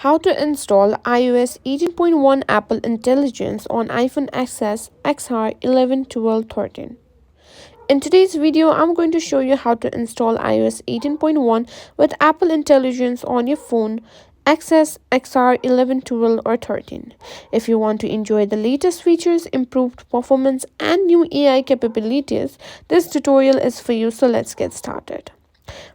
How to install iOS 18.1 Apple Intelligence on iPhone XS, XR, 11, 12, 13. In today's video, I'm going to show you how to install iOS 18.1 with Apple Intelligence on your phone XS, XR, 11, 12, or 13. If you want to enjoy the latest features, improved performance, and new AI capabilities, this tutorial is for you, so let's get started.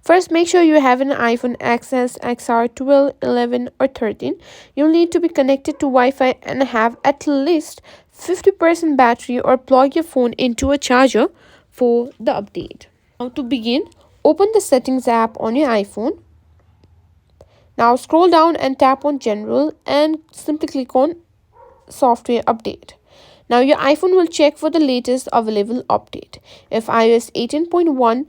First, make sure you have an iPhone XS, XR 12, 11, or 13. You'll need to be connected to Wi-Fi and have at least 50% battery or plug your phone into a charger for the update. Now to begin, open the Settings app on your iPhone. Now scroll down and tap on General and simply click on Software Update. Now your iPhone will check for the latest available update. If iOS 18.1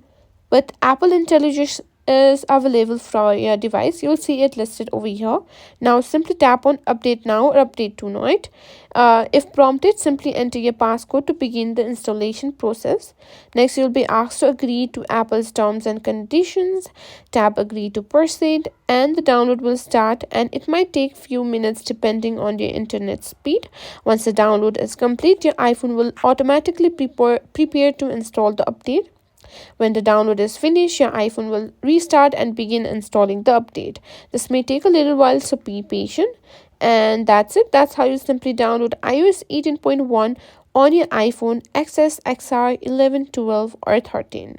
with Apple Intelligence is available for your device, you'll see it listed over here. Now simply tap on Update Now or Update Tonight. If prompted, simply enter your passcode to begin the installation process. Next, you'll be asked to agree to Apple's terms and conditions. Tap Agree to proceed and the download will start, and it might take few minutes depending on your internet speed. Once the download is complete, your iPhone will automatically prepare to install the update. When the download is finished, your iPhone will restart and begin installing the update. This may take a little while, so be patient. And that's it. That's how you simply download iOS 18.1 on your iPhone XS, XR, 11, 12, or 13.